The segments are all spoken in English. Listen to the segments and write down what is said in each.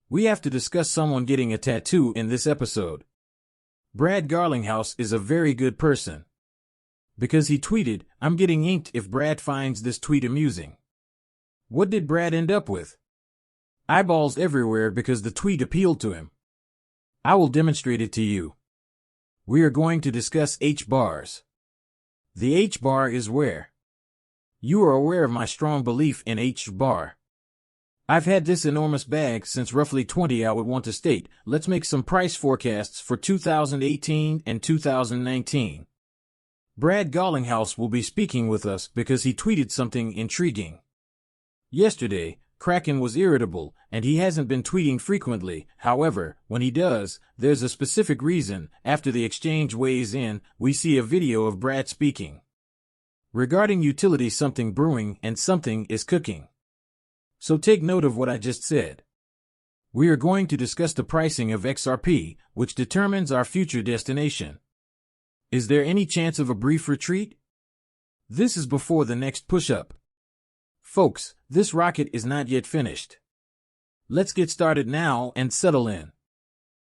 We have to discuss someone getting a tattoo in this episode. Brad Garlinghouse is a very good person. Because he tweeted, "I'm getting inked if Brad finds this tweet amusing." What did Brad end up with? Eyeballs everywhere because the tweet appealed to him. I will demonstrate it to you. We are going to discuss H-bars. The H-bar is where? You are aware of my strong belief in H-bar. I've had this enormous bag since roughly 20. I would want to state, let's make some price forecasts for 2018 and 2019. Brad Garlinghouse will be speaking with us because he tweeted something intriguing. Yesterday, Kraken was irritable, and he hasn't been tweeting frequently. However, when he does, there's a specific reason. After the exchange weighs in, we see a video of Brad speaking. Regarding utility, something brewing and something is cooking. So take note of what I just said. We are going to discuss the pricing of XRP, which determines our future destination. Is there any chance of a brief retreat? This is before the next push-up. Folks, this rocket is not yet finished. Let's get started now and settle in.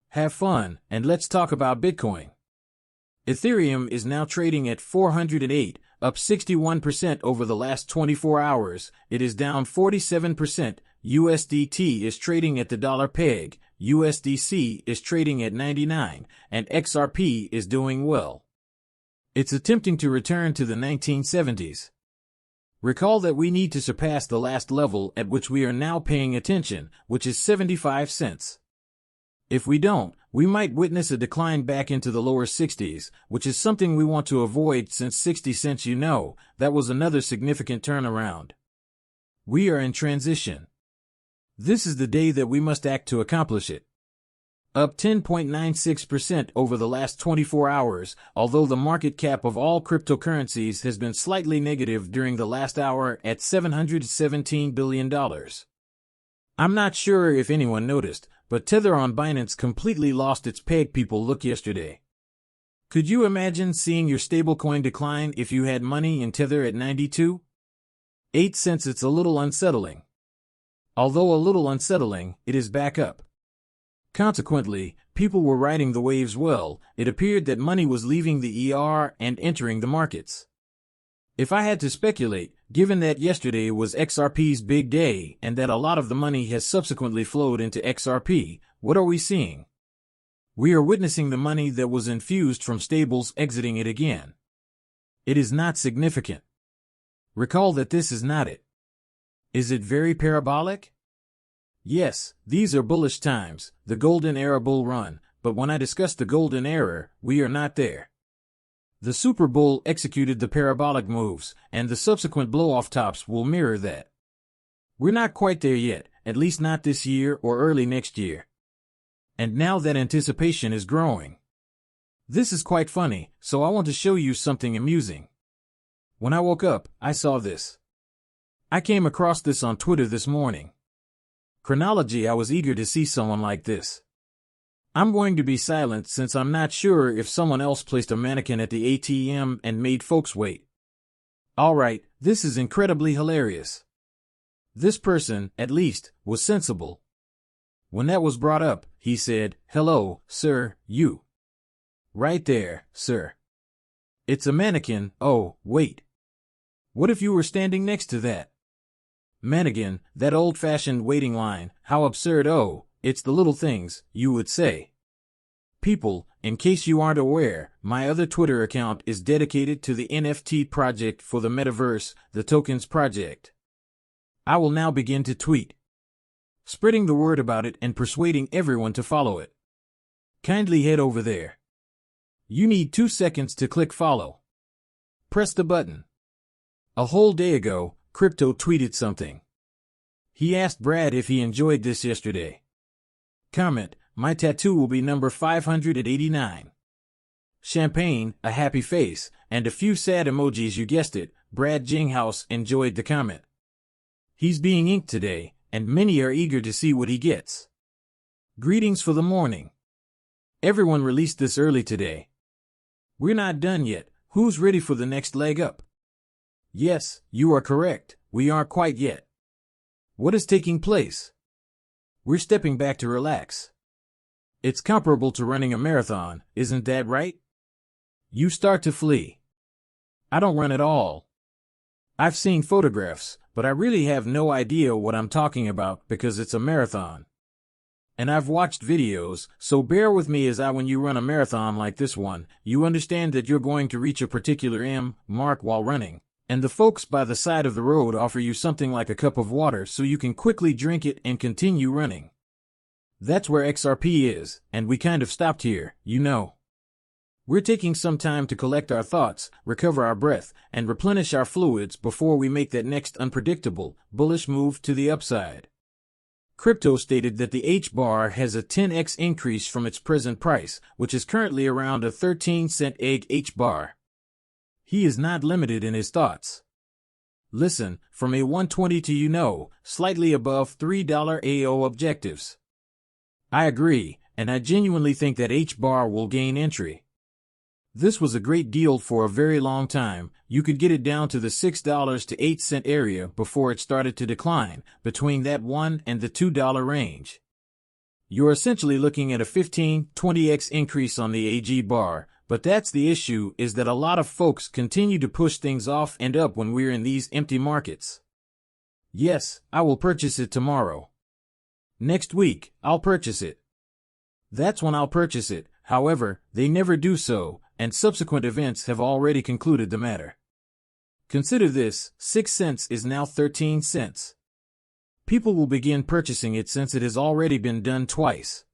Have fun, and let's talk about Bitcoin. Ethereum is now trading at 408, up 61% over the last 24 hours. It is down 47%. USDT is trading at the dollar peg. USDC is trading at 99, and XRP is doing well. It's attempting to return to the 1970s. Recall that we need to surpass the last level at which we are now paying attention, which is 75 cents. If we don't, we might witness a decline back into the lower 60s, which is something we want to avoid since 60 cents, that was another significant turnaround. We are in transition. This is the day that we must act to accomplish it. Up 10.96% over the last 24 hours, although the market cap of all cryptocurrencies has been slightly negative during the last hour at $717 billion. I'm not sure if anyone noticed, but Tether on Binance completely lost its peg. People look yesterday. Could you imagine seeing your stablecoin decline if you had money in Tether at 92.8 cents? It's a little unsettling. Although a little unsettling, it is back up. Consequently, people were riding the waves well. It appeared that money was leaving the ER and entering the markets. If I had to speculate, given that yesterday was XRP's big day and that a lot of the money has subsequently flowed into XRP, what are we seeing? We are witnessing the money that was infused from stables exiting it again. It is not significant. Recall that this is not it. Is it very parabolic? Yes, these are bullish times, the golden era bull run, but when I discuss the golden era, we are not there. The Super Bull executed the parabolic moves, and the subsequent blow-off tops will mirror that. We're not quite there yet, at least not this year or early next year. And now that anticipation is growing. This is quite funny, so I want to show you something amusing. When I woke up, I saw this. I came across this on Twitter this morning. Chronology, I was eager to see someone like this. I'm going to be silent since I'm not sure if someone else placed a mannequin at the ATM and made folks wait. Alright, this is incredibly hilarious. This person, at least, was sensible. When that was brought up, he said, "Hello, sir, you." Right there, sir. It's a mannequin. Oh, wait. What if you were standing next to that mannequin, that old-fashioned waiting line? How absurd. Oh, it's the little things, you would say. People, in case you aren't aware, my other Twitter account is dedicated to the NFT project for the metaverse, the Tokens Project. I will now begin to tweet, spreading the word about it and persuading everyone to follow it. Kindly head over there. You need 2 seconds to click follow. Press the button. A whole day ago, Crypto tweeted something. He asked Brad if he enjoyed this yesterday. Comment, my tattoo will be number 589. Champagne, a happy face, and a few sad emojis. You guessed it, Brad Garlinghouse enjoyed the comment. He's being inked today, and many are eager to see what he gets. Greetings for the morning. Everyone released this early today. We're not done yet. Who's ready for the next leg up? Yes, you are correct. We aren't quite yet. What is taking place? We're stepping back to relax. It's comparable to running a marathon, isn't that right? You start to flee. I don't run at all. I've seen photographs, but I really have no idea what I'm talking about because it's a marathon. And I've watched videos, so bear with me as when you run a marathon like this one, you understand that you're going to reach a particular mark while running, and the folks by the side of the road offer you something like a cup of water so you can quickly drink it and continue running. That's where XRP is, and we kind of stopped here, you know. We're taking some time to collect our thoughts, recover our breath, and replenish our fluids before we make that next unpredictable, bullish move to the upside. Crypto stated that the H-bar has a 10x increase from its present price, which is currently around a 13-cent egg H-bar. He is not limited in his thoughts. Listen, from a 120 to slightly above $3 AO objectives. I agree, and I genuinely think that H-bar will gain entry. This was a great deal for a very long time. You could get it down to the $6 to 8 cent area before it started to decline, between that $1 and the $2 range. You're essentially looking at a 15-20x increase on the AG bar, but that's the issue, is that a lot of folks continue to push things off and up when we're in these empty markets. Yes, I will purchase it tomorrow. Next week, I'll purchase it. That's when I'll purchase it. However, they never do so, and subsequent events have already concluded the matter. Consider this, 6 cents is now 13 cents. People will begin purchasing it since it has already been done twice.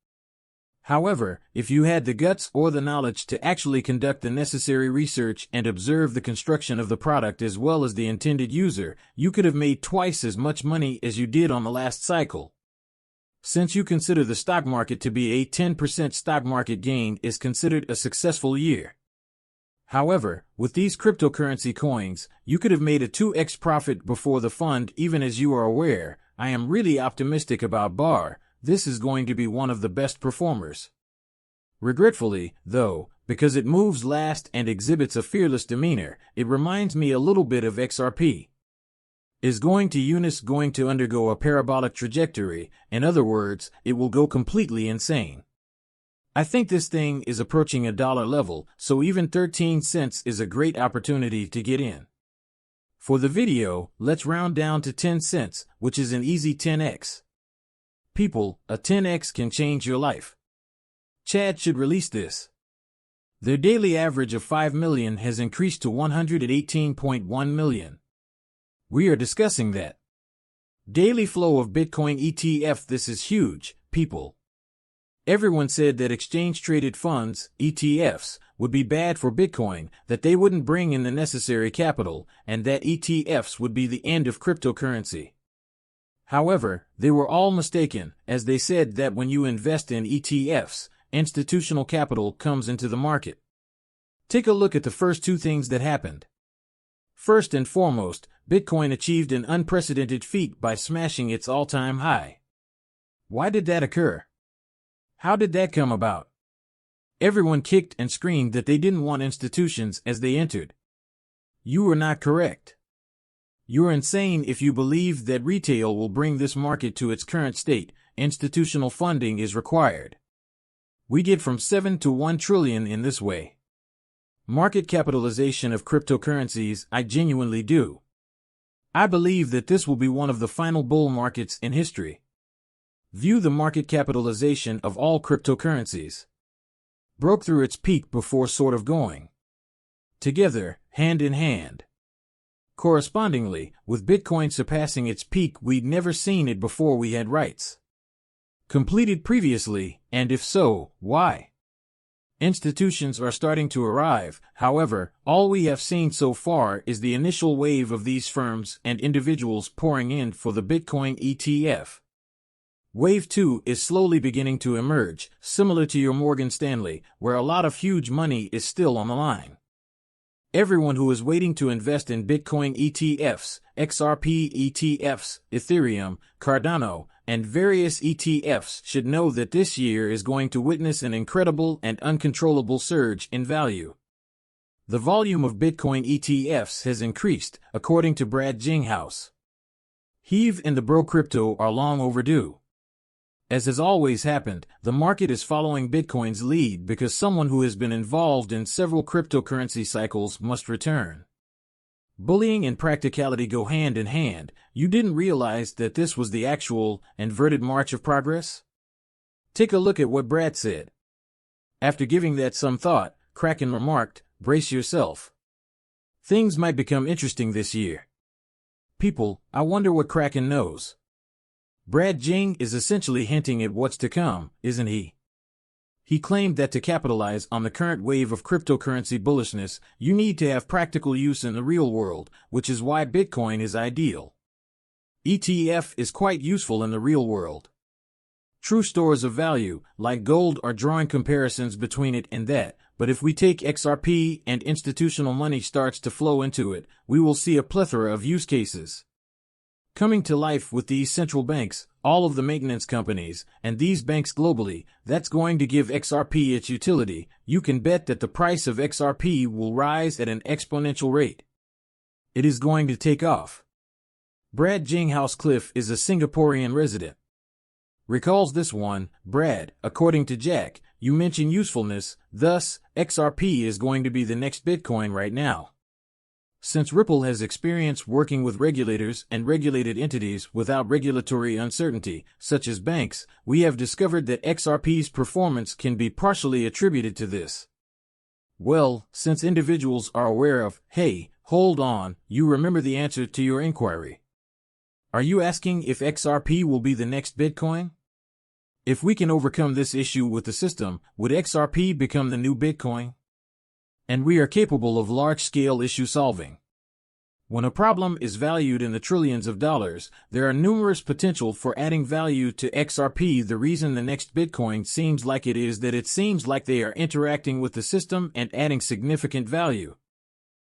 However, if you had the guts or the knowledge to actually conduct the necessary research and observe the construction of the product as well as the intended user, you could have made twice as much money as you did on the last cycle. Since you consider the stock market to be a 10% stock market gain is considered a successful year. However, with these cryptocurrency coins, you could have made a 2x profit before the fund. Even as you are aware, I am really optimistic about BAR. This is going to be one of the best performers. Regretfully, though, because it moves last and exhibits a fearless demeanor, it reminds me a little bit of XRP. Is going to undergo a parabolic trajectory? In other words, it will go completely insane. I think this thing is approaching a dollar level, so even 13 cents is a great opportunity to get in. For the video, let's round down to 10 cents, which is an easy 10x. People, a 10x can change your life. Chad should release this. Their daily average of 5 million has increased to 118.1 million. We are discussing that. Daily flow of Bitcoin ETF. This is huge, people. Everyone said that exchange-traded funds, ETFs, would be bad for Bitcoin, that they wouldn't bring in the necessary capital, and that ETFs would be the end of cryptocurrency. However, they were all mistaken, as they said that when you invest in ETFs, institutional capital comes into the market. Take a look at the first two things that happened. First and foremost, Bitcoin achieved an unprecedented feat by smashing its all-time high. Why did that occur? How did that come about? Everyone kicked and screamed that they didn't want institutions as they entered. You are not correct. You're insane if you believe that retail will bring this market to its current state. Institutional funding is required. We get from 7 to 1 trillion in this way. Market capitalization of cryptocurrencies, I genuinely do. I believe that this will be one of the final bull markets in history. View the market capitalization of all cryptocurrencies. Broke through its peak before sort of going together, hand in hand. Correspondingly, with Bitcoin surpassing its peak, we'd never seen it before we had rights completed previously, and if so, why? Institutions are starting to arrive. However, all we have seen so far is the initial wave of these firms and individuals pouring in for the Bitcoin ETF. Wave 2 is slowly beginning to emerge, similar to your Morgan Stanley, where a lot of huge money is still on the line. Everyone who is waiting to invest in Bitcoin ETFs, XRP ETFs, Ethereum, Cardano, and various ETFs should know that this year is going to witness an incredible and uncontrollable surge in value. The volume of Bitcoin ETFs has increased, according to Garlinghouse. Heave and the bro crypto are long overdue. As has always happened, the market is following Bitcoin's lead because someone who has been involved in several cryptocurrency cycles must return. Bullying and practicality go hand in hand. You didn't realize that this was the actual, inverted march of progress? Take a look at what Brad said. After giving that some thought, Kraken remarked, "Brace yourself. Things might become interesting this year." People, I wonder what Kraken knows. Brad Jing is essentially hinting at what's to come, isn't he? He claimed that to capitalize on the current wave of cryptocurrency bullishness, you need to have practical use in the real world, which is why Bitcoin is ideal. ETF is quite useful in the real world. True stores of value, like gold, are drawing comparisons between it and that, but if we take XRP and institutional money starts to flow into it, we will see a plethora of use cases coming to life with these central banks, all of the maintenance companies, and these banks globally. That's going to give XRP its utility. You can bet that the price of XRP will rise at an exponential rate. It is going to take off. Brad Jinghouse Cliff is a Singaporean resident. Recalls this one. Brad, according to Jack, you mention usefulness, thus, XRP is going to be the next Bitcoin right now. Since Ripple has experience working with regulators and regulated entities without regulatory uncertainty, such as banks, we have discovered that XRP's performance can be partially attributed to this. Well, since individuals are aware of, hey, hold on, you remember the answer to your inquiry. Are you asking if XRP will be the next Bitcoin? If we can overcome this issue with the system, would XRP become the new Bitcoin? And we are capable of large-scale issue solving. When a problem is valued in the trillions of dollars, there are numerous potential for adding value to XRP. The reason the next Bitcoin seems like it is that it seems like they are interacting with the system and adding significant value.